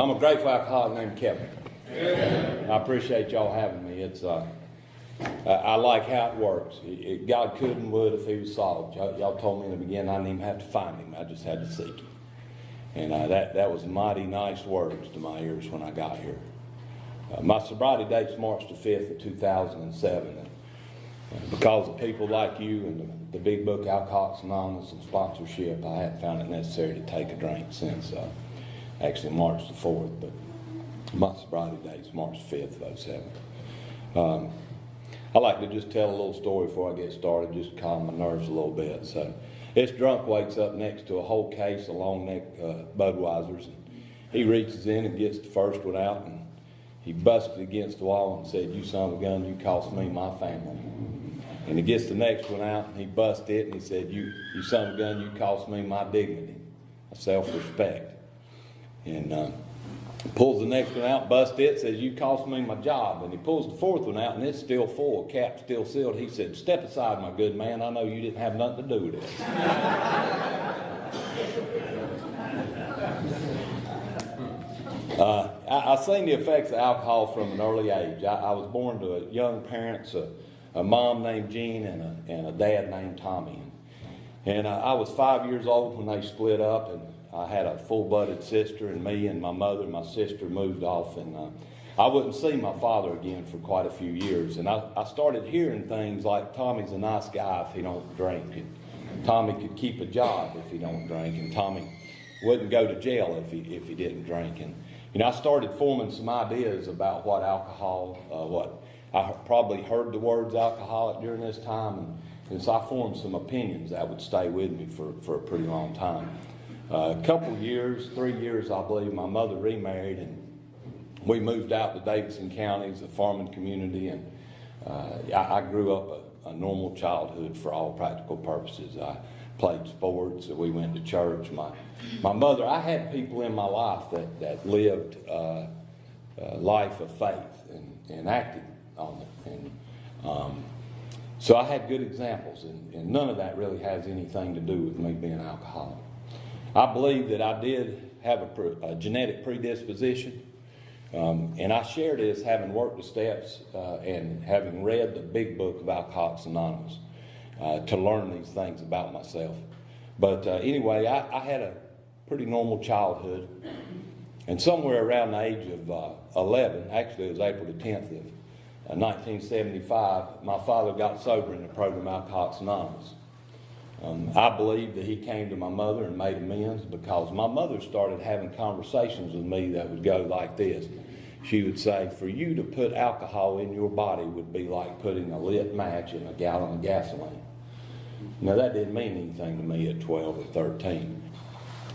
I'm a grateful alcoholic named Kevin. Amen. I appreciate y'all having me. It's I like how it works. God could and would if he was solved. Y'all told me in the beginning I didn't even have to find him. I just had to seek him. And that was mighty nice words to my ears when I got here. My sobriety date's March the 5th of 2007. And because of people like you and the Big Book Alcoholics Anonymous and sponsorship, I haven't found it necessary to take a drink since actually March the 4th. But my sobriety date's March 5th of 07. I like to just tell a little story before I get started, just to calm my nerves a little bit. So, this drunk wakes up next to a whole case of long neck Budweisers. And he reaches in and gets the first one out, and he busted against the wall and said, "You son of a gun, you cost me my family." And he gets the next one out, and he busts it, and he said, "You son of a gun, you cost me my dignity, my self-respect." And pulls the next one out, busts it, says, "You cost me my job." And he pulls the fourth one out, and it's still full, cap still sealed. He said, "Step aside, my good man. I know you didn't have nothing to do with it." I seen the effects of alcohol from an early age. I was born to young parents, a mom named Jean and a dad named Tommy. And I was 5 years old when they split up, and I had a full-blooded sister, and me and my mother and my sister moved off, and I wouldn't see my father again for quite a few years. And I started hearing things like, Tommy's a nice guy if he don't drink, and Tommy could keep a job if he don't drink, and Tommy wouldn't go to jail if he didn't drink. And I started forming some ideas about what alcohol, I probably heard the words alcoholic during this time, and so I formed some opinions that would stay with me for a pretty long time. A couple years, 3 years, I believe, my mother remarried, and we moved out to Davidson County, a farming community, and I grew up a normal childhood for all practical purposes. I played sports, we went to church. My mother, I had people in my life that lived a life of faith and acted on it. And so I had good examples, and none of that really has anything to do with me being an alcoholic. I believe that I did have a genetic predisposition, and I share this having worked the steps and having read the Big Book of Alcoholics Anonymous to learn these things about myself. But anyway, I had a pretty normal childhood, and somewhere around the age of 11, actually it was April the 10th of 1975, my father got sober in the program Alcoholics Anonymous. I believe that he came to my mother and made amends because my mother started having conversations with me that would go like this. She would say, "For you to put alcohol in your body would be like putting a lit match in a gallon of gasoline." Now that didn't mean anything to me at 12 or 13.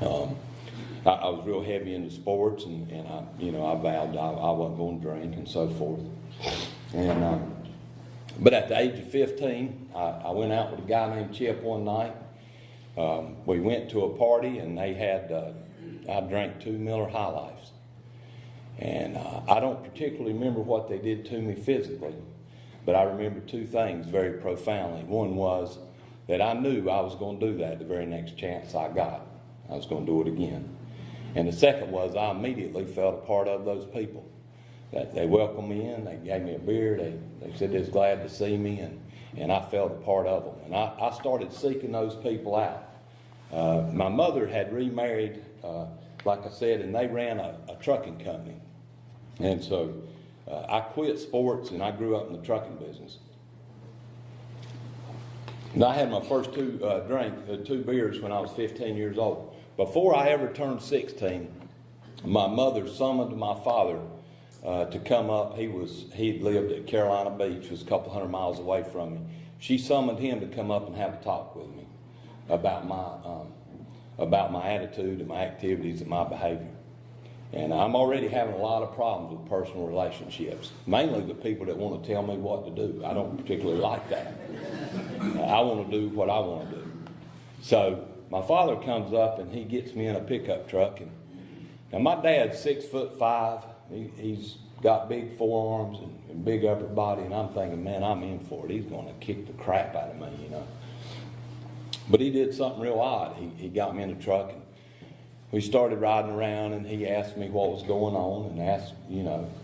I was real heavy into sports, and I vowed I wasn't going to drink and so forth. And but at the age of 15, I went out with a guy named Chip one night. We went to a party, and they had, I drank 2 Miller High Lifes. And I don't particularly remember what they did to me physically, but I remember two things very profoundly. One was that I knew I was going to do that the very next chance I got. I was going to do it again. And the second was I immediately felt a part of those people. That they welcomed me in, they gave me a beer, they said they was glad to see me, and I felt a part of them. And I started seeking those people out. My mother had remarried, like I said, and they ran a trucking company. And so I quit sports, and I grew up in the trucking business. And I had my first two beers when I was 15 years old. Before I ever turned 16, my mother summoned my father to come up. He lived at Carolina Beach, was a couple hundred miles away from me. She summoned him to come up and have a talk with me about my attitude and my activities and my behavior. And I'm already having a lot of problems with personal relationships, mainly with people that want to tell me what to do. I don't particularly like that. I want to do what I want to do. So my father comes up and he gets me in a pickup truck. And now my dad's 6'5". He's got big forearms and big upper body, and I'm thinking, man, I'm in for it. He's going to kick the crap out of me, But he did something real odd. He got me in the truck, we started riding around, and he asked me what was going on, and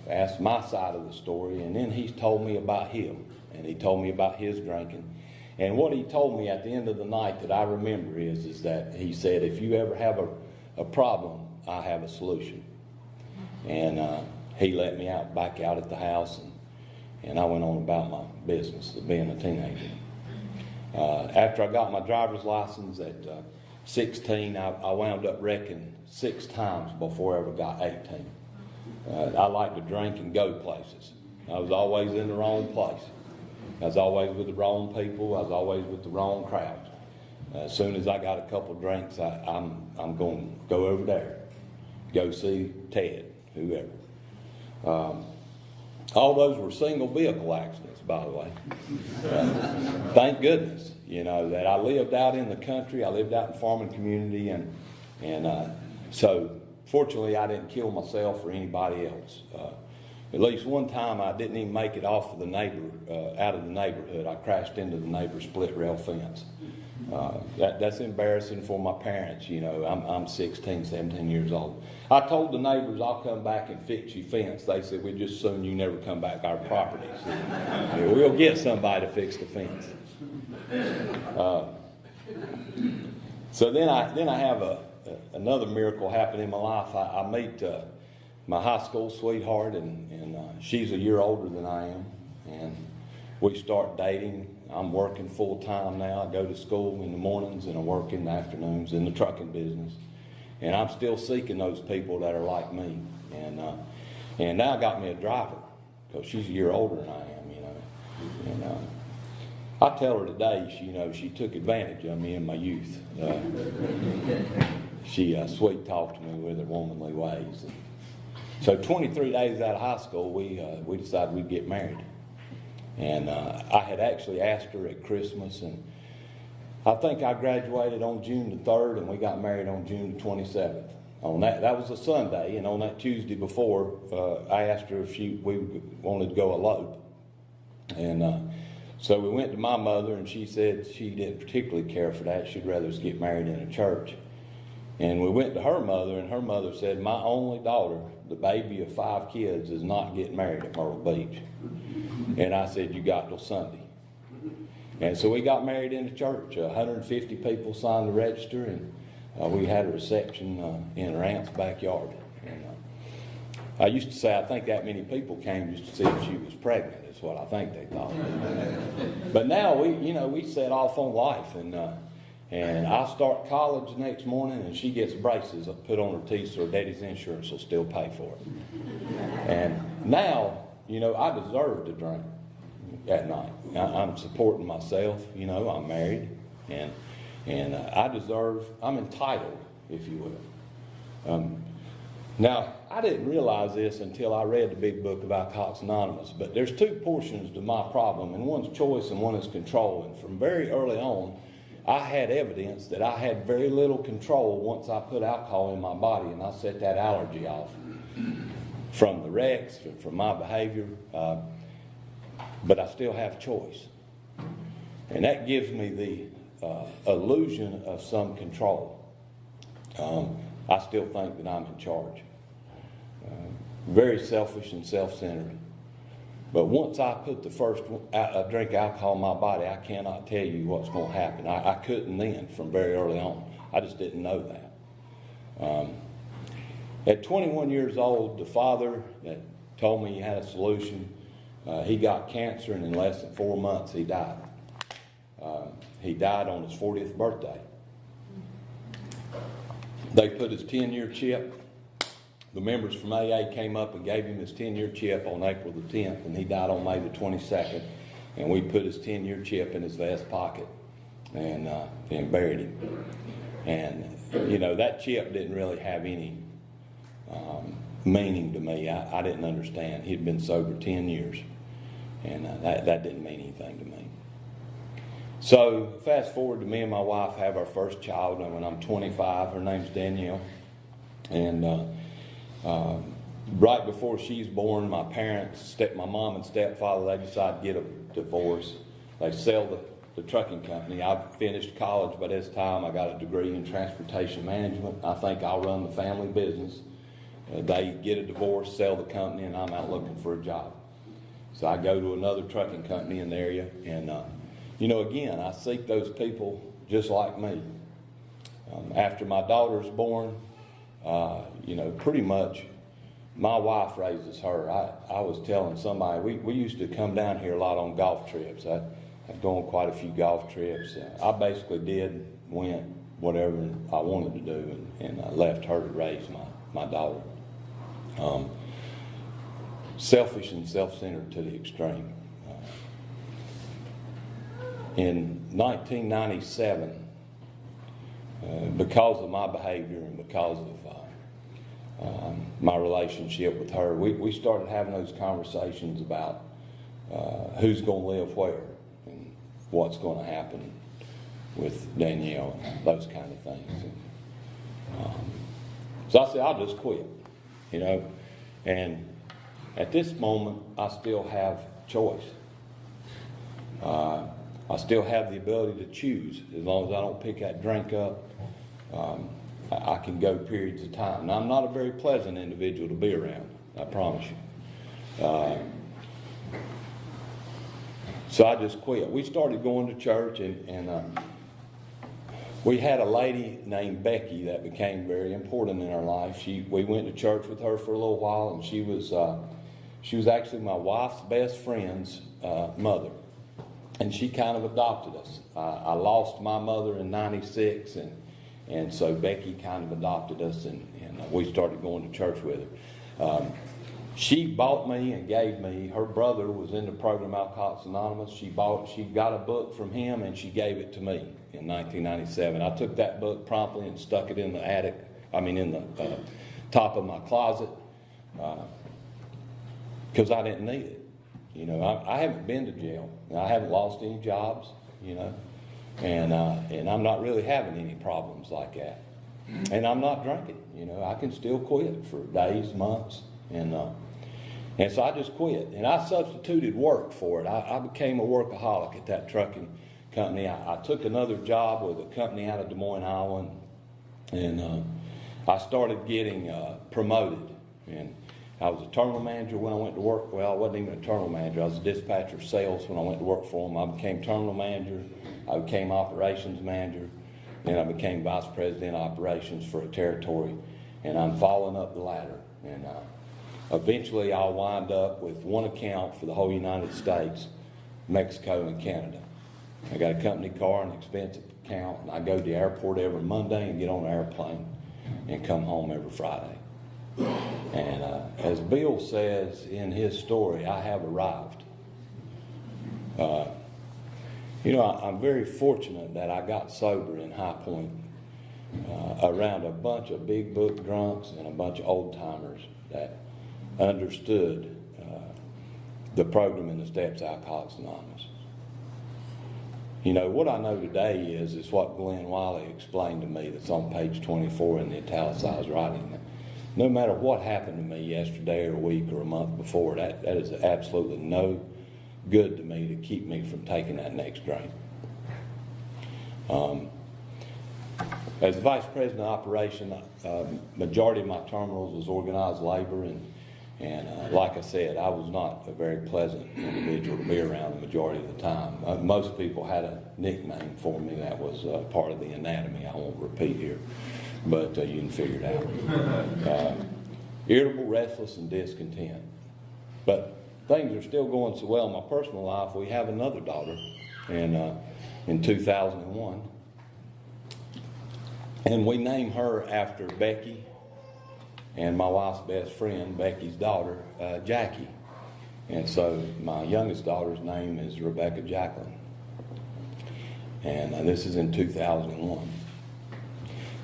asked my side of the story. And then he told me about him, and he told me about his drinking. And what he told me at the end of the night that I remember is that he said, if you ever have a problem, I have a solution. And he let me back out at the house, and I went on about my business of being a teenager. After I got my driver's license at 16, I wound up wrecking 6 times before I ever got 18. I like to drink and go places. I was always in the wrong place. I was always with the wrong people. I was always with the wrong crowd. As soon as I got a couple drinks, I'm going to go over there, go see Ted, whoever. All those were single vehicle accidents, by the way. Thank goodness, that I lived out in the country. I lived out in the farming community, and so fortunately I didn't kill myself or anybody else. At least one time I didn't even make it off of out of the neighborhood. I crashed into the neighbor's split rail fence. That's embarrassing for my parents. I'm 16, 17 years old. I told the neighbors, I'll come back and fix your fence. They said, we'd just assume you never come back our property. So, we'll get somebody to fix the fence. So then I have another miracle happen in my life. I meet my high school sweetheart, and she's a year older than I am, and we start dating. I'm working full time now. I go to school in the mornings and I work in the afternoons in the trucking business, and I'm still seeking those people that are like me. And now I got me a driver because she's a year older than I am. And I tell her today, she took advantage of me in my youth. She sweet talked to me with her womanly ways. So 23 days out of high school, we decided we'd get married. And I had actually asked her at Christmas, and I think I graduated on June the 3rd, and we got married on June the 27th. That was a Sunday, and on that Tuesday before, I asked her if we wanted to go elope. And so we went to my mother, and she said she didn't particularly care for that. She'd rather us get married in a church. And we went to her mother, and her mother said, my only daughter, the baby of 5 kids, is not getting married at Myrtle Beach. And I said, you got till Sunday. And so we got married in the church. 150 people signed the register, and we had a reception in her aunt's backyard. And I used to say, I think that many people came just to see if she was pregnant. That's what I think they thought. But now we set off on life, and I start college the next morning, and she gets braces put on her teeth so her daddy's insurance will still pay for it. And now, I deserve to drink at night. I'm supporting myself. I'm married, and I'm entitled, if you will. Now, I didn't realize this until I read the big book of Alcoholics Anonymous, but there's 2 portions to my problem, and one's choice and one is control. And from very early on, I had evidence that I had very little control once I put alcohol in my body, and I set that allergy off from the wrecks, from my behavior, but I still have choice. And that gives me the illusion of some control. I still think that I'm in charge. Very selfish and self-centered. But once I put the first drink of alcohol in my body, I cannot tell you what's going to happen. I couldn't then from very early on. I just didn't know that. At 21 years old, the father that told me he had a solution, he got cancer, and in less than 4 months he died. He died on his 40th birthday. They put his 10-year chip. The members from AA came up and gave him his 10-year chip on April the 10th, and he died on May the 22nd. And we put his 10-year chip in his vest pocket and buried him. And, that chip didn't really have any meaning to me. I didn't understand. He'd been sober 10 years, and that didn't mean anything to me. So fast forward to me and my wife have our first child when I'm 25. Her name's Danielle. And right before she's born, my parents, my mom and stepfather, they decide to get a divorce. They sell the trucking company. I finished college by this time. I got a degree in transportation management. I think I'll run the family business. They get a divorce, sell the company, and I'm out looking for a job. So I go to another trucking company in the area, and again, I seek those people just like me. After my daughter's born, pretty much my wife raises her. I was telling somebody, we used to come down here a lot on golf trips. I'd go on quite a few golf trips. I basically went whatever I wanted to do, and I left her to raise my daughter. Selfish and self-centered to the extreme. In 1997, because of my behavior and because of my relationship with her, we started having those conversations about who's going to live where and what's going to happen with Danielle and those kind of things. So I said, I'll just quit, and at this moment, I still have choice. I still have the ability to choose. As long as I don't pick that drink up, I can go periods of time. And I'm not a very pleasant individual to be around, I promise you. So I just quit. We started going to church, and we had a lady named Becky that became very important in our life. We went to church with her for a little while, and she was actually my wife's best friend's mother. And she kind of adopted us. I lost my mother in 96, and so Becky kind of adopted us, and we started going to church with her. She bought me and gave me, her brother was in the program Alcoholics Anonymous. She got a book from him, and she gave it to me in 1997. I took that book promptly and stuck it in the top of my closet, because I didn't need it. I haven't been to jail. I haven't lost any jobs, and I'm not really having any problems like that. And I'm not drinking, I can still quit for days, months, and so I just quit. And I substituted work for it. I became a workaholic at that trucking company. I took another job with a company out of Des Moines, Iowa, and I started getting promoted. And I was a terminal manager when I went to work. Well, I wasn't even a terminal manager. I was a dispatcher sales when I went to work for them. I became terminal manager. I became operations manager. Then I became vice president of operations for a territory. And I'm following up the ladder. And eventually I'll wind up with one account for the whole United States, Mexico, and Canada. I got a company car, an expensive account, and I go to the airport every Monday and get on an airplane and come home every Friday. And as Bill says in his story, I have arrived. I'm very fortunate that I got sober in High Point around a bunch of big book drunks and a bunch of old timers that understood the program and the steps of Alcoholics Anonymous. What I know today is what Glenn Wiley explained to me that's on page 24 in the italicized writing. No matter what happened to me yesterday or a week or a month before, that is absolutely no good to me to keep me from taking that next drink. As vice president of operation, majority of my terminals was organized labor, and like I said, I was not a very pleasant individual to be around the majority of the time. Most people had a nickname for me that was part of the anatomy. I won't repeat here, but you can figure it out. Irritable, restless, and discontent. But things are still going so well in my personal life. We have another daughter in 2001. And we named her after Becky and my wife's best friend, Becky's daughter, Jackie. And so my youngest daughter's name is Rebecca Jacqueline. And this is in 2001.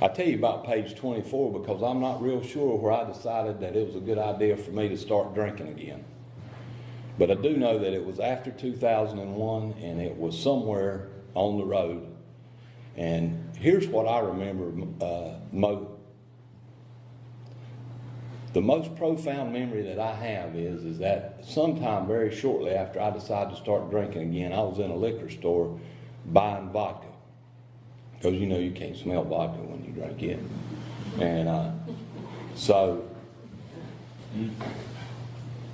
I tell you about page 24 because I'm not real sure where I decided that it was a good idea for me to start drinking again. But I do know that it was after 2001 and it was somewhere on the road. And here's what I remember the most profound memory that I have is that sometime very shortly after I decided to start drinking again, I was in a liquor store buying vodka. Because you know you can't smell vodka when you drink it. And so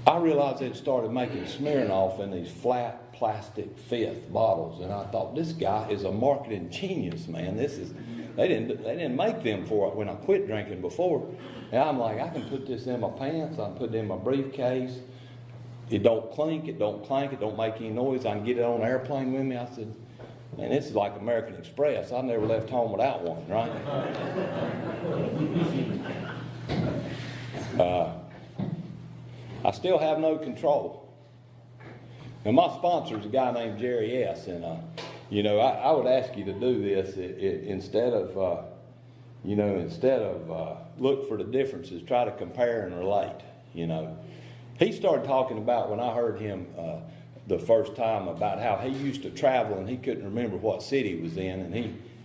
I realized they'd started making Smirnoff in these flat plastic fifth bottles. And I thought, this guy is a marketing genius, man. They didn't make them for it when I quit drinking before. And I'm like, I can put this in my pants, I can put it in my briefcase. It don't clink, it don't clank, it don't make any noise. I can get it on an airplane with me. I said, man, this is like American Express. I never left home without one, right? I still have no control. Now, my sponsor is a guy named Jerry S. And, I would ask you to do this instead of look for the differences, try to compare and relate, He started talking about, when I heard him the first time, about how he used to travel and he couldn't remember what city he was in, and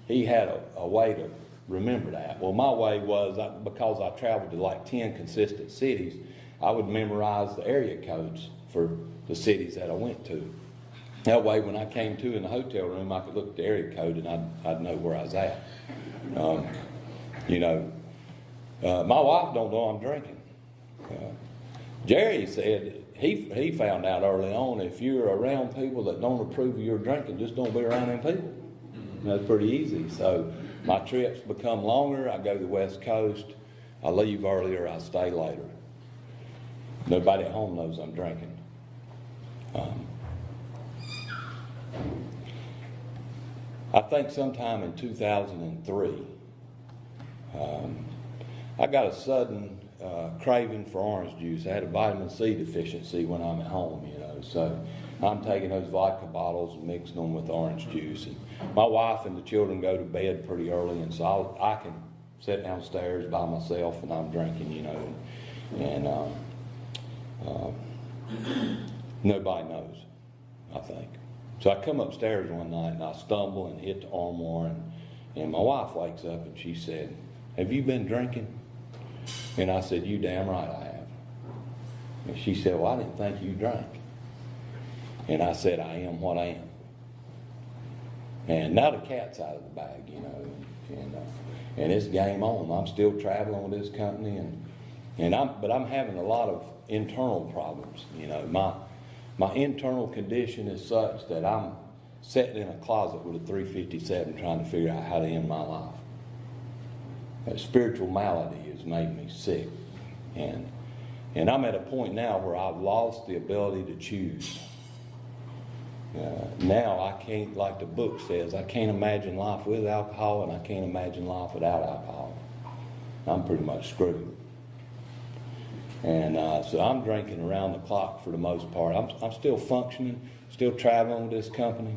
he had a way to remember that. Well, my way was, because I traveled to like 10 consistent cities, I would memorize the area codes for the cities that I went to. That way, when I came to in the hotel room, I could look at the area code and I'd know where I was at. My wife don't know I'm drinking. Jerry said he found out early on, if you're around people that don't approve of your drinking, just don't be around them people. That's pretty easy. So my trips become longer. I go to the West Coast. I leave earlier. I stay later. Nobody at home knows I'm drinking. I think sometime in 2003, I got a sudden craving for orange juice. I had a vitamin C deficiency when I'm at home, so I'm taking those vodka bottles and mixing them with orange juice. And my wife and the children go to bed pretty early, and so I can sit downstairs by myself and I'm drinking, and nobody knows, I think. So I come upstairs one night and I stumble and hit the armoire, and my wife wakes up and she said, "Have you been drinking?" And I said, "You damn right I have." And she said, "Well, I didn't think you drank." And I said, "I am what I am." And now the cat's out of the bag, and it's game on. I'm still traveling with this company, but I'm having a lot of internal problems. My internal condition is such that I'm sitting in a closet with a 357 trying to figure out how to end my life. That spiritual malady has made me sick. And I'm at a point now where I've lost the ability to choose. Now I can't, like the book says, I can't imagine life with alcohol and I can't imagine life without alcohol. I'm pretty much screwed. And so I'm drinking around the clock for the most part. I'm still functioning, still traveling with this company.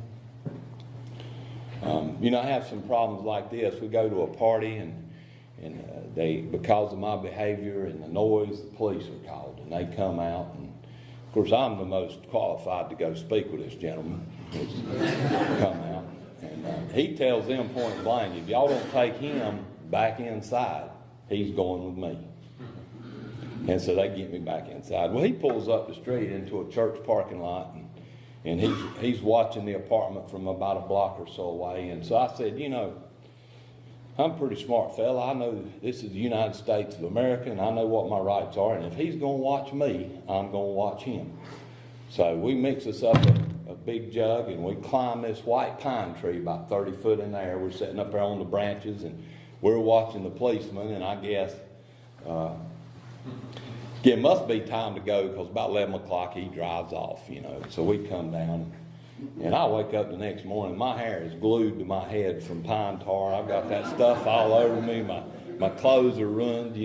I have some problems like this. We go to a party and they, because of my behavior and the noise, the police are called and they come out. And of course, I'm the most qualified to go speak with this gentleman. He's come out and he tells them point blank, if y'all don't take him back inside, he's going with me. And so they get me back inside. Well, he pulls up the street into a church parking lot, and he's watching the apartment from about a block or so away. And so I said, I'm a pretty smart fella. I know this is the United States of America, and I know what my rights are. And if he's going to watch me, I'm going to watch him. So we mix us up a big jug, and we climb this white pine tree about 30 foot in the air. We're sitting up there on the branches, and we're watching the policeman, and I guess... it must be time to go because about 11 o'clock he drives off, So we come down and I wake up the next morning. My hair is glued to my head from pine tar. I've got that stuff all over me. My clothes are ruined,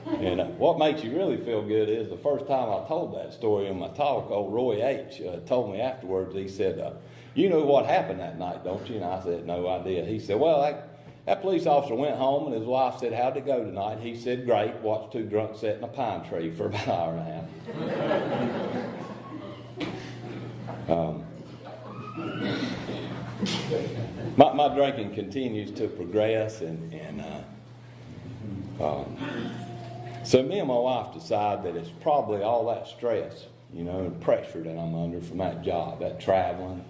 And what makes you really feel good is the first time I told that story in my talk, old Roy H. Told me afterwards, he said, "You know what happened that night, don't you?" And I said, "No idea." He said, "Well, that police officer went home and his wife said, 'How'd it go tonight?' He said, 'Great.' Watched two drunks sit in a pine tree for about an hour and a half." My drinking continues to progress, and so me and my wife decide that it's probably all that stress, and pressure that I'm under from that job, that traveling,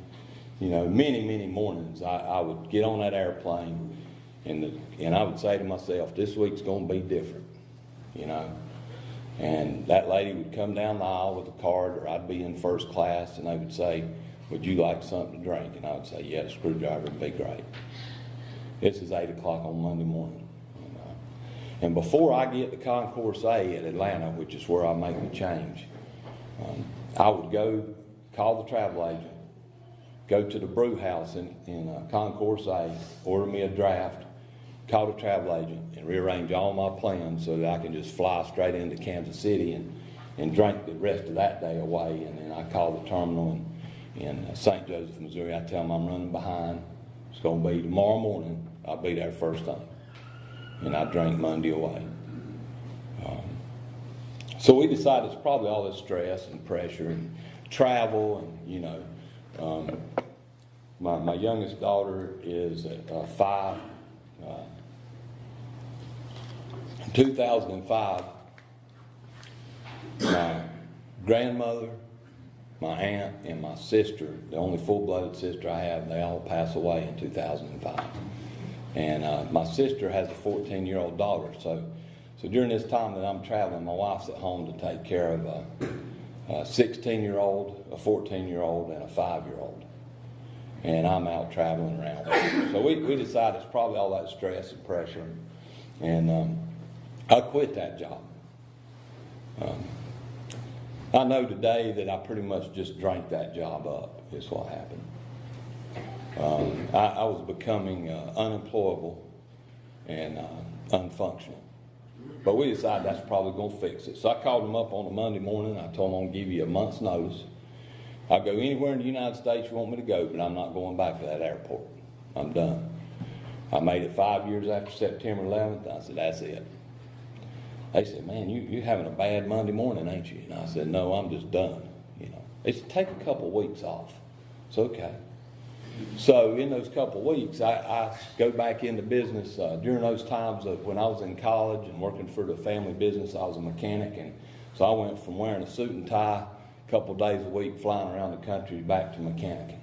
many mornings I would get on that airplane and I would say to myself, this week's going to be different, And that lady would come down the aisle with a card, or I'd be in first class, and they would say, would you like something to drink? And I would say, yes, screwdriver would be great. This is 8 o'clock on Monday morning. And before I get to Concourse A at Atlanta, which is where I make the change, I would go call the travel agent, go to the brew house in Concourse A, order me a draft, call the travel agent, and rearrange all my plans so that I can just fly straight into Kansas City and drink the rest of that day away. And then I call the terminal in St. Joseph, Missouri. I tell them I'm running behind. It's going to be tomorrow morning. I'll be there first thing. And I drink Monday away. So we decided it's probably all this stress and pressure and travel and, my youngest daughter is 5. In 2005, my grandmother, my aunt, and my sister, the only full-blooded sister I have, they all passed away in 2005. And my sister has a 14-year-old daughter. So during this time that I'm traveling, my wife's at home to take care of a 16-year-old, a 14-year-old, and a 5-year-old. And I'm out traveling around. So we decided it's probably all that stress and pressure. And I quit that job. I know today that I pretty much just drank that job up, is what happened. I was becoming unemployable and unfunctional. But we decided that's probably going to fix it. So I called them up on a Monday morning. I told them I'm going to give you a month's notice. I'll go anywhere in the United States you want me to go, but I'm not going back to that airport. I'm done. I made it 5 years after September 11th. I said, that's it. They said, man, you're having a bad Monday morning, ain't you? And I said, no, I'm just done. They said, take a couple of weeks off. It's okay. So in those couple of weeks, I go back into business. During those times of when I was in college and working for the family business, I was a mechanic. And so I went from wearing a suit and tie a couple of days a week, flying around the country, back to mechanicing.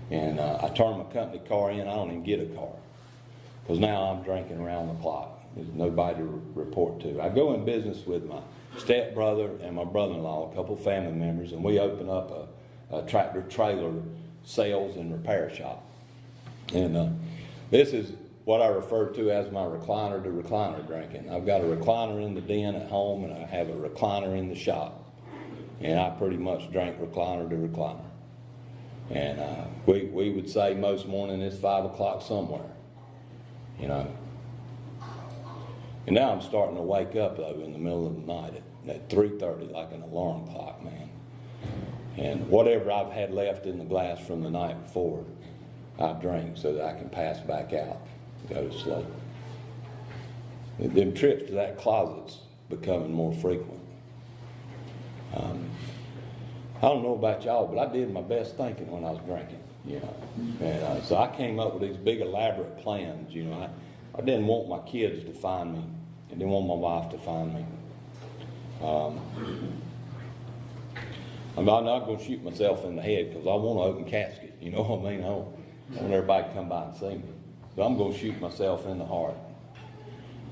And I turned my company car in. I don't even get a car because now I'm drinking around the clock. There's nobody to report to. I go in business with my stepbrother and my brother-in-law, a couple of family members, and we open up a tractor-trailer sales and repair shop. And this is what I refer to as my recliner to recliner drinking. I've got a recliner in the den at home, and I have a recliner in the shop. And I pretty much drink recliner to recliner. And we would say most morning it's 5 o'clock somewhere, And now I'm starting to wake up, though, in the middle of the night at 3:30 like an alarm clock, man. And whatever I've had left in the glass from the night before, I drink so that I can pass back out and go to sleep. Them trips to that closet's becoming more frequent. I don't know about y'all, but I did my best thinking when I was drinking, And so I came up with these big elaborate plans, I didn't want my kids to find me. I didn't want my wife to find me. I'm not going to shoot myself in the head because I want an open casket. You know what I mean? I want everybody to come by and see me. So I'm going to shoot myself in the heart.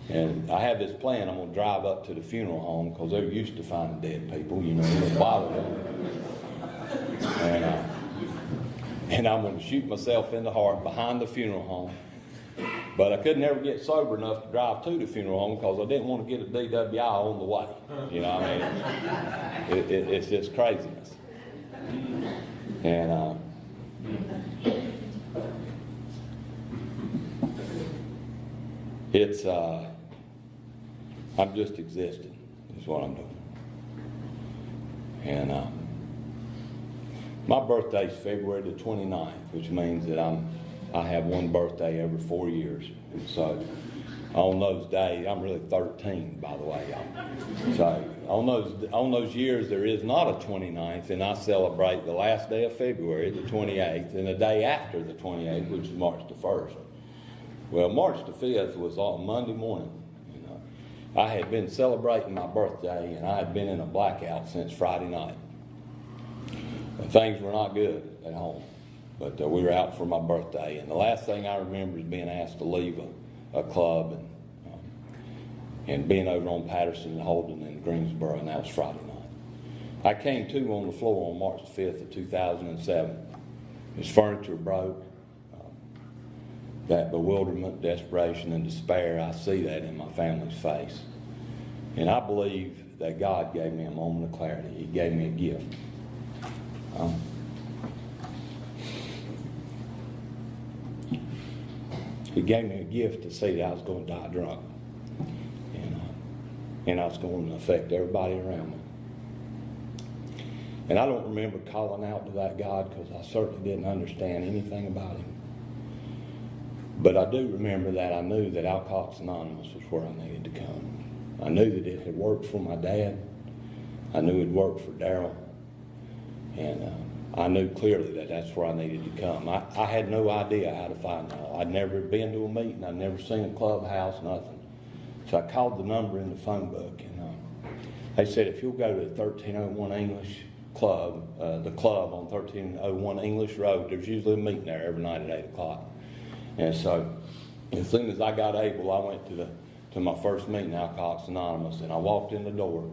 And I have this plan. I'm going to drive up to the funeral home because they're used to finding dead people. It'll bother them. And I'm going to shoot myself in the heart behind the funeral home. But I could never get sober enough to drive to the funeral home because I didn't want to get a DWI on the way. It's just craziness. And I'm just existing is what I'm doing. And my birthday's February the 29th, which means that I have one birthday every 4 years. And so on those days, I'm really 13, by the way, y'all. So on those years, there is not a 29th, and I celebrate the last day of February, the 28th, and the day after the 28th, which is March the 1st. Well, March the 5th was on Monday morning. I had been celebrating my birthday, and I had been in a blackout since Friday night. And things were not good at home. But we were out for my birthday, and the last thing I remember is being asked to leave a club and being over on Patterson and Holden in Greensboro, and that was Friday night. I came to on the floor on March the 5th of 2007. His furniture broke. That bewilderment, desperation, and despair, I see that in my family's face. And I believe that God gave me a moment of clarity. He gave me a gift. He gave me a gift to see that I was going to die drunk. And I was going to affect everybody around me. And I don't remember calling out to that God because I certainly didn't understand anything about him. But I do remember that I knew that Alcoholics Anonymous was where I needed to come. I knew that it had worked for my dad. I knew it worked for Daryl. And I knew clearly that that's where I needed to come. I had no idea how to find out. I'd never been to a meeting. I'd never seen a clubhouse, nothing. So I called the number in the phone book, and they said, if you'll go to 1301 English Club, the club on 1301 English Road, there's usually a meeting there every night at 8 o'clock. And so as soon as I got able, I went to my first meeting, Alcoholics Anonymous, and I walked in the door,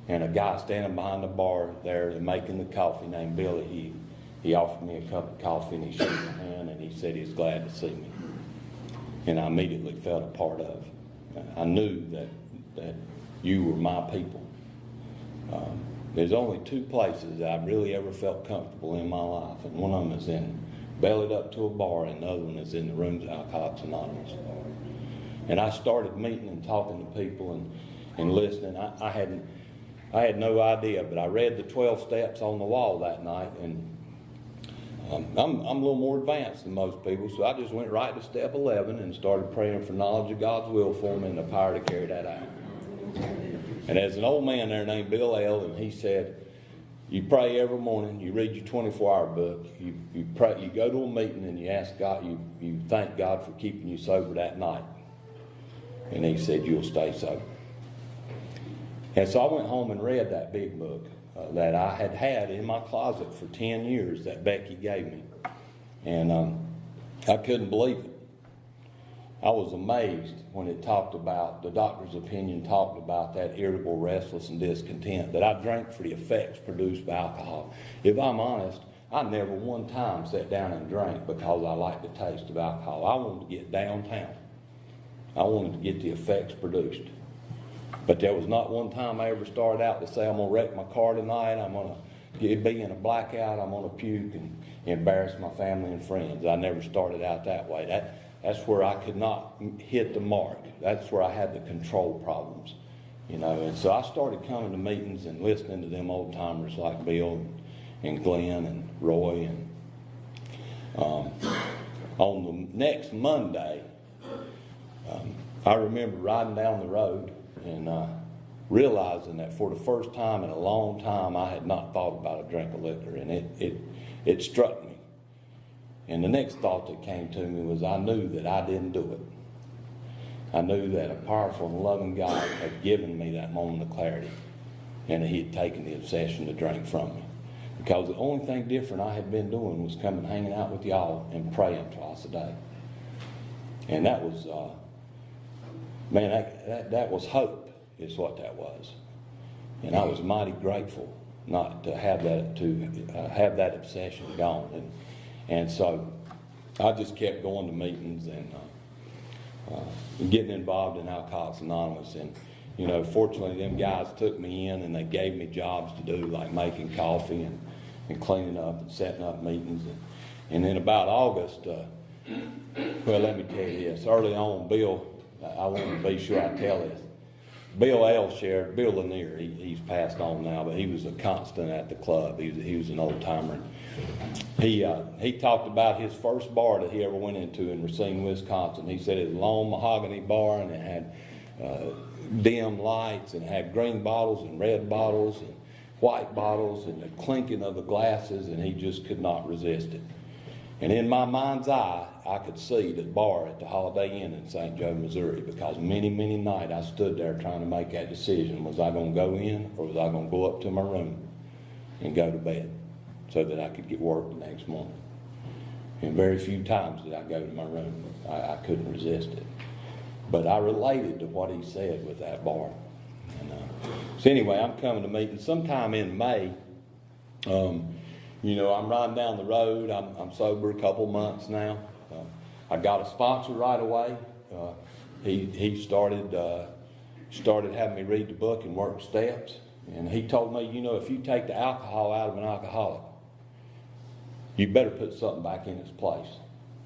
and a guy standing behind the bar there making the coffee named Billy, he offered me a cup of coffee, and he shook my hand, and he said he was glad to see me. And I immediately felt a part of. I knew that you were my people. There's only two places that I've really ever felt comfortable in my life, and one of them is bellied up to a bar, and the other one is in the rooms of Alcoholics Anonymous. And I started meeting and talking to people and listening. I had no idea, but I read the 12 steps on the wall that night, and I'm a little more advanced than most people, so I just went right to step 11 and started praying for knowledge of God's will for me and the power to carry that out. And there's an old man there named Bill L., and he said, you pray every morning, you read your 24-hour book, you pray, you go to a meeting and you ask God, you thank God for keeping you sober that night. And he said, you'll stay sober. And so I went home and read that big book that I had in my closet for 10 years that Becky gave me. And I couldn't believe it. I was amazed when it talked about, the doctor's opinion talked about that irritable, restless, and discontent that I drank for the effects produced by alcohol. If I'm honest, I never one time sat down and drank because I liked the taste of alcohol. I wanted to get downtown. I wanted to get the effects produced. But there was not one time I ever started out to say, I'm going to wreck my car tonight, I'm going to be in a blackout, I'm going to puke and embarrass my family and friends. I never started out that way. That's where I could not hit the mark. That's where I had the control problems, And so I started coming to meetings and listening to them old timers like Bill and Glenn and Roy. And on the next Monday, I remember riding down the road and realizing that for the first time in a long time, I had not thought about a drink of liquor, and it struck me. And the next thought that came to me was I knew that I didn't do it. I knew that a powerful and loving God had given me that moment of clarity, and He had taken the obsession to drink from me. Because the only thing different I had been doing was coming hanging out with y'all and praying twice a day. And that was, that was hope, is what that was. And I was mighty grateful not to have that obsession gone. And so I just kept going to meetings and getting involved in Alcoholics Anonymous. And, fortunately, them guys took me in and they gave me jobs to do, like making coffee and cleaning up and setting up meetings. And in about August, well, let me tell you this. Early on, Bill, I want to be sure I tell this. Bill L. shared, Bill Lanier, he's passed on now, but he was a constant at the club. He was an old timer. He talked about his first bar that he ever went into in Racine, Wisconsin. He said it was a long mahogany bar, and it had dim lights, and it had green bottles and red bottles and white bottles and the clinking of the glasses, and he just could not resist it. And in my mind's eye, I could see the bar at the Holiday Inn in St. Joe, Missouri, because many, many nights I stood there trying to make that decision. Was I going to go in, or was I going to go up to my room and go to bed so that I could get work the next morning? And very few times did I go to my room. I couldn't resist it. But I related to what he said with that bar. And, so anyway, I'm coming to meetings sometime in May. I'm riding down the road. I'm sober a couple months now. I got a sponsor right away. He started having me read the book and work steps. And he told me, if you take the alcohol out of an alcoholic, you better put something back in its place.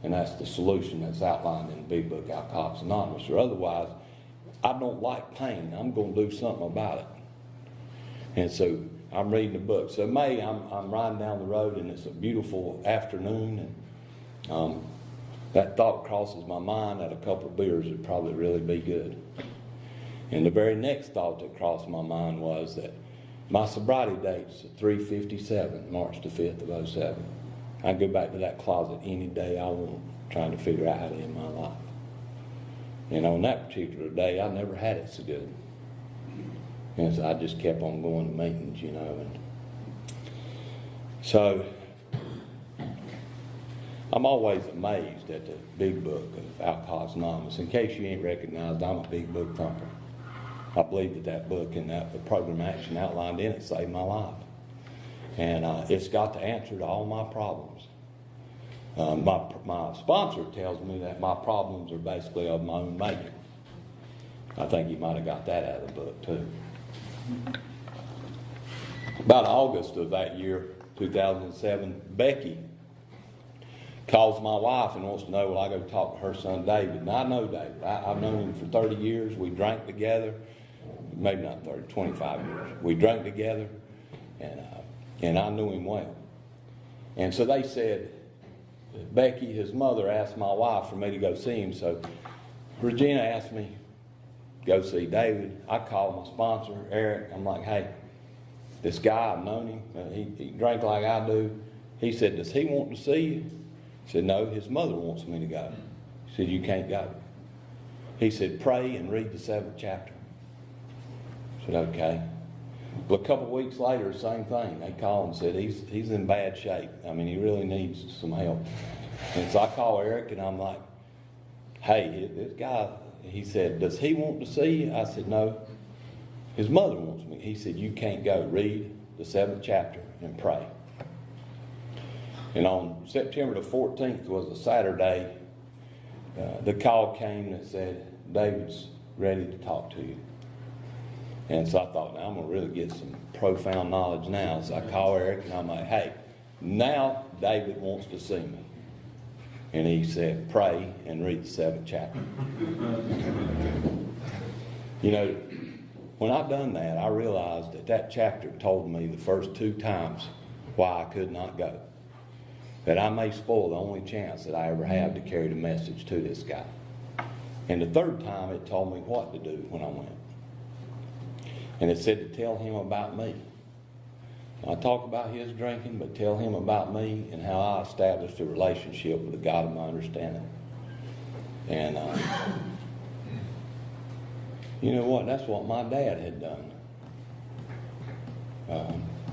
And that's the solution that's outlined in the big book, Alcoholics Anonymous. Or otherwise, I don't like pain. I'm going to do something about it. And so I'm reading the book. So May, I'm riding down the road, and it's a beautiful afternoon. And that thought crosses my mind that a couple of beers would probably really be good. And the very next thought that crossed my mind was that my sobriety date's 3/57, March the 5th of 07. I can go back to that closet any day I want, trying to figure out how to end my life. And on that particular day, I never had it so good. And so I just kept on going to meetings, And so I'm always amazed at the big book of Alcoholics Anonymous. In case you ain't recognized, I'm a big book thumper. I believe that book and the program action outlined in it saved my life. And it's got the answer to all my problems. My sponsor tells me that my problems are basically of my own making. I think he might have got that out of the book too. About August of that year, 2007, Becky calls my wife and wants to know, I go talk to her son David. And I know David. I've known him for 30 years. We drank together. Maybe not 30, 25 years. We drank together, and I knew him well. And so they said, Becky, his mother, asked my wife for me to go see him. So Regina asked me to go see David. I called my sponsor, Eric. I'm like, hey, this guy, I've known him. He drank like I do. He said, does he want to see you? I said, no, his mother wants me to go. He said, you can't go. He said, pray and read the 7th chapter. I said, okay. Well, a couple of weeks later, same thing. They called and said, he's in bad shape. I mean, he really needs some help. And so I called Eric, and I'm like, hey, this guy, he said, does he want to see you? I said, no, his mother wants me. He said, you can't go. Read the 7th chapter and pray. And on September the 14th was a Saturday. The call came that said, David's ready to talk to you. And so I thought, now I'm going to really get some profound knowledge now. So I call Eric, and I'm like, hey, now David wants to see me. And he said, pray and read the 7th chapter. When I done that, I realized that chapter told me the first 2 times why I could not go. That I may spoil the only chance that I ever have to carry the message to this guy. And the 3rd time, it told me what to do when I went. And it said to tell him about me. I talk about his drinking, but tell him about me and how I established a relationship with the God of my understanding. And you know what? That's what my dad had done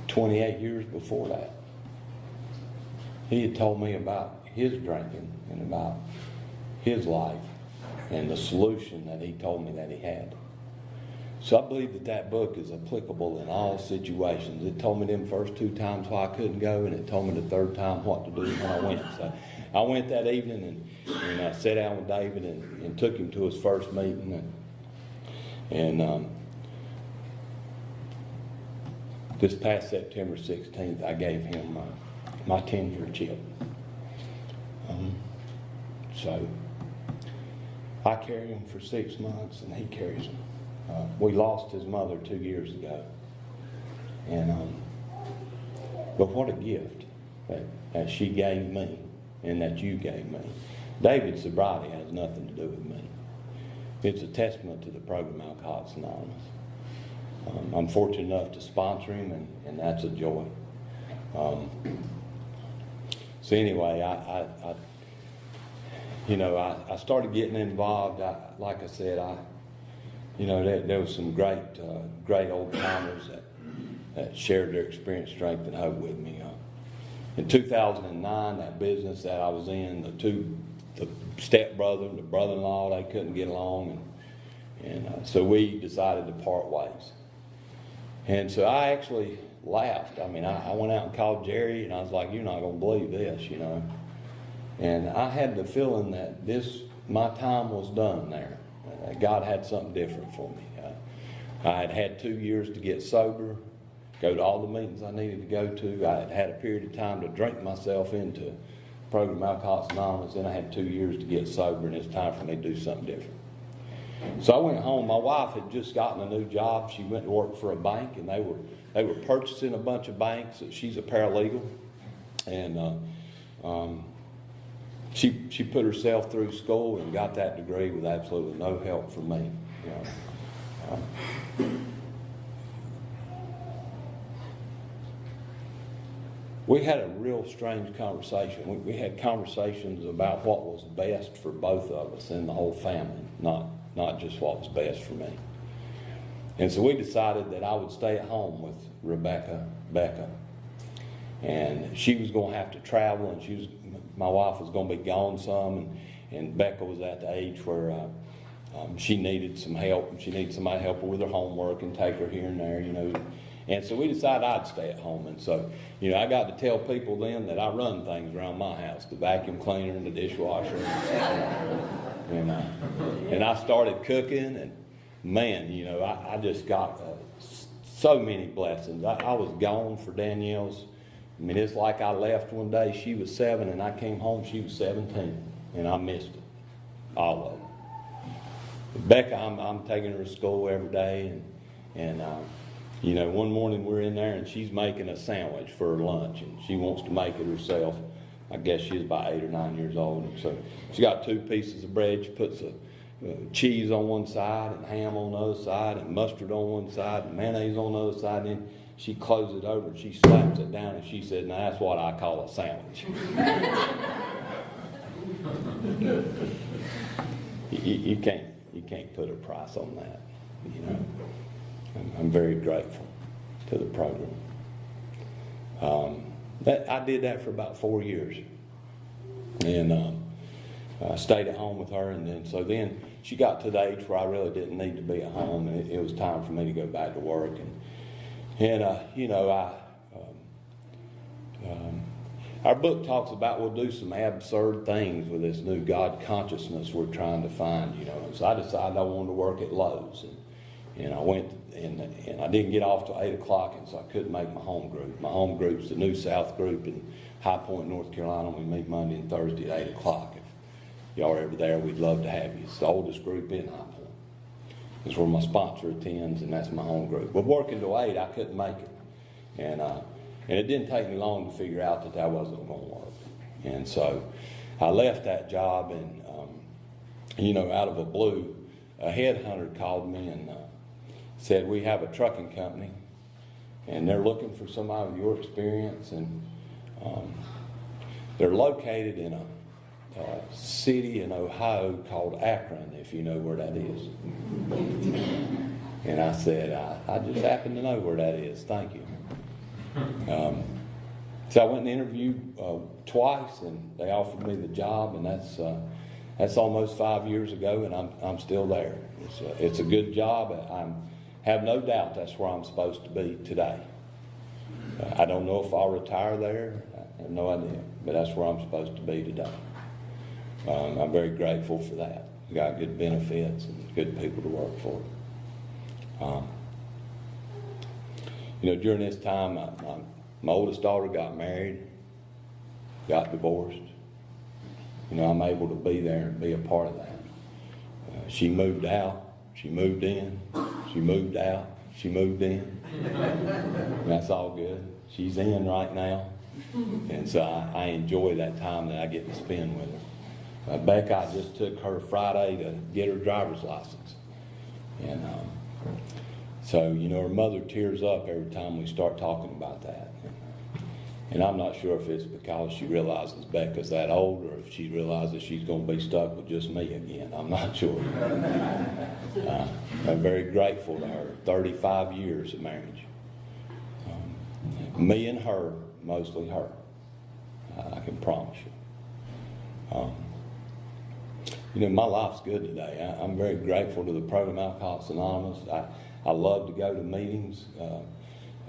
28 years before that. He had told me about his drinking and about his life and the solution that he told me that he had. So I believe that book is applicable in all situations. It told me them first 2 times why I couldn't go, and it told me the 3rd time what to do when I went. So I went that evening, and I sat down with David and took him to his first meeting. And this past September 16th, I gave him my 10-year chip. So I carry him for 6 months, and he carries him. We lost his mother 2 years ago. And but what a gift that she gave me and that you gave me. David's sobriety has nothing to do with me. It's a testament to the program Alcoholics Anonymous. I'm fortunate enough to sponsor him, and that's a joy. So anyway, I started getting involved. Like I said, there was some great old timers that shared their experience, strength, and hope with me. In 2009, that business that I was in, the stepbrother and the brother-in-law, they couldn't get along, and so we decided to part ways. And so I actually laughed. I mean, I went out and called Jerry, and I was like, "You're not going to believe this, you know." And I had the feeling that my time was done there. God had something different for me. I had had 2 years to get sober, go to all the meetings I needed to go to. I had had a period of time to drink myself into the program Alcoholics Anonymous. Then I had 2 years to get sober, and it's time for me to do something different. So I went home. My wife had just gotten a new job. She went to work for a bank, and they were purchasing a bunch of banks. She's a paralegal, and she put herself through school and got that degree with absolutely no help from me. You know. We had a real strange conversation. We had conversations about what was best for both of us and the whole family, not just what was best for me. And so we decided that I would stay at home with Becca, and she was going to have to travel, and my wife was going to be gone some, and Becca was at the age where she needed some help, and she needed somebody to help her with her homework and take her here and there, you know. And so we decided I'd stay at home. And so, you know, I got to tell people then that I run things around my house, the vacuum cleaner and the dishwasher. And I started cooking, and man, you know, I just got so many blessings. I was gone for Danielle's. I mean, it's like I left one day, she was 7, and I came home, she was 17, and I missed it, all of it. Becca, I'm taking her to school every day, and you know, one morning we're in there, and she's making a sandwich for her lunch, and she wants to make it herself. I guess she's about 8 or 9 years old, and so she got 2 pieces of bread. She puts cheese on one side, and ham on the other side, and mustard on one side, and mayonnaise on the other side, and then she closes it over, and she slaps it down, and she said, "Now that's what I call a sandwich." You can't put a price on that, you know. I'm very grateful to the program. I did that for about 4 years, and I stayed at home with her, and then she got to the age where I really didn't need to be at home, and it was time for me to go back to work, and you know, our book talks about we'll do some absurd things with this new God consciousness we're trying to find, you know. And so I decided I wanted to work at Lowe's, and I went, and I didn't get off till 8 o'clock, and so I couldn't make my home group. My home group's the New South group in High Point, North Carolina. We meet Monday and Thursday at 8 o'clock. If y'all are ever there, we'd love to have you. It's the oldest group in High Point. It's where my sponsor attends, and that's my home group. But working till 8, I couldn't make it. And it didn't take me long to figure out that wasn't going to work. And so I left that job, and, you know, out of the blue, a headhunter called me and said, "We have a trucking company, and they're looking for somebody with your experience, and they're located in a city in Ohio called Akron, if you know where that is." And I said, I just happen to know where that is. Thank you. So I went and interviewed twice, and they offered me the job, and that's almost 5 years ago, and I'm still there. It's a good job. I have no doubt that's where I'm supposed to be today. I don't know if I'll retire there. I have no idea, but that's where I'm supposed to be today. I'm very grateful for that. We got good benefits and good people to work for. You know, during this time, my oldest daughter got married, got divorced. You know, I'm able to be there and be a part of that. She moved out, she moved in, she moved out, she moved in. And that's all good. She's in right now. And so I enjoy that time that I get to spend with her. Becca, I just took her Friday to get her driver's license. And so, you know, her mother tears up every time we start talking about that. And I'm not sure if it's because she realizes Becca's that old, or if she realizes she's going to be stuck with just me again. I'm not sure. I'm very grateful to her. 35 years of marriage. Me and her, mostly her. I can promise you. You know, my life's good today. I'm very grateful to the program Alcoholics Anonymous. I love to go to meetings.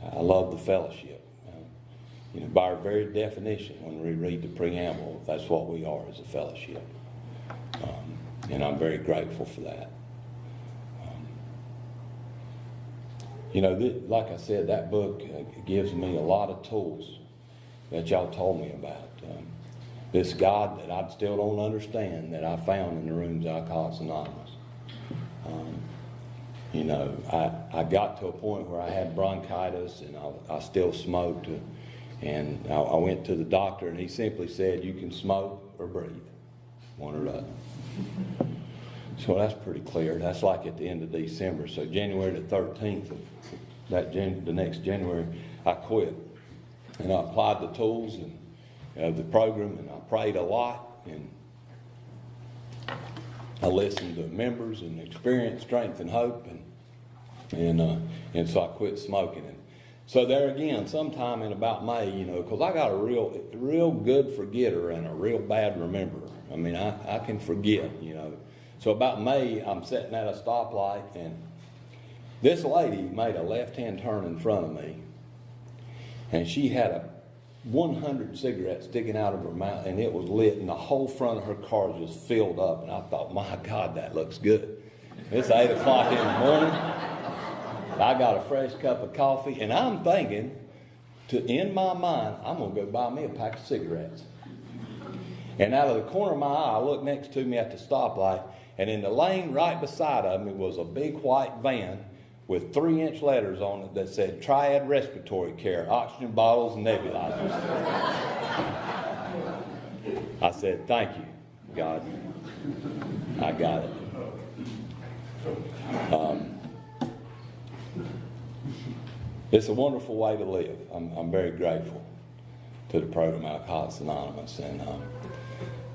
I love the fellowship. You know, by our very definition, when we read the preamble, that's what we are, as a fellowship. And I'm very grateful for that. You know, like I said, that book gives me a lot of tools that y'all told me about. This God that I still don't understand that I found in the rooms of Alcoholics Anonymous. You know, I got to a point where I had bronchitis and I still smoked. And I went to the doctor and he simply said, you can smoke or breathe, one or the other. So that's pretty clear. That's like at the end of December. So January the 13th of the next January, I quit. And I applied the tools and the program, and I prayed a lot, and I listened to members and experienced strength and hope, and so I quit smoking. And so there again, sometime in about May, you know, because I got a real good forgetter and a real bad rememberer. I mean, I can forget, you know. So about May, I'm sitting at a stoplight, and this lady made a left-hand turn in front of me, and she had a 100 cigarettes sticking out of her mouth, and it was lit, and the whole front of her car just filled up. And I thought, my God, that looks good. It's 8 o'clock in the morning. I got a fresh cup of coffee, and I'm thinking, in my mind, I'm going to go buy me a pack of cigarettes. And out of the corner of my eye, I looked next to me at the stoplight, and in the lane right beside of me was a big white van with 3-inch letters on it that said Triad Respiratory Care, oxygen bottles and nebulizers. I said, thank you, God. I got it. It's a wonderful way to live. I'm very grateful to the program Alcoholics Anonymous. And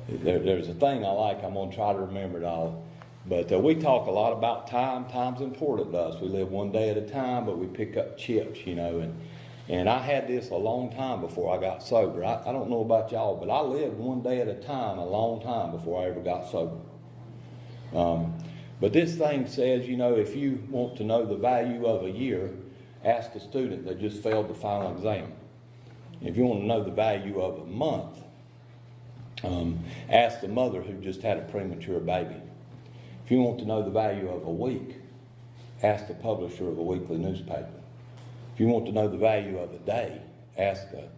there's a thing I like. I'm going to try to remember it all. But we talk a lot about time. Time's important to us. We live one day at a time, but we pick up chips, you know. And I had this a long time before I got sober. I don't know about y'all, but I lived one day at a time a long time before I ever got sober. But this thing says, you know, if you want to know the value of a year, ask the student that just failed the final exam. If you want to know the value of a month, ask the mother who just had a premature baby. If you want to know the value of a week, ask the publisher of a weekly newspaper. If you want to know the value of a day, ask a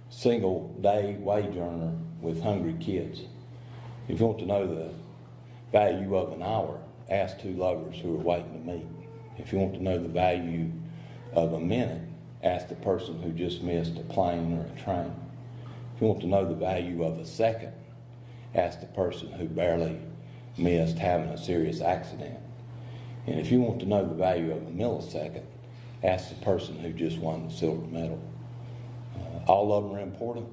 single day wage earner with hungry kids. If you want to know the value of an hour, ask 2 lovers who are waiting to meet. If you want to know the value of a minute, ask the person who just missed a plane or a train. If you want to know the value of a second, ask the person who barely missed having a serious accident. And if you want to know the value of a millisecond, ask the person who just won the silver medal. All of them are important,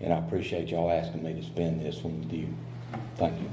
and I appreciate y'all asking me to spend this one with you. Thank you.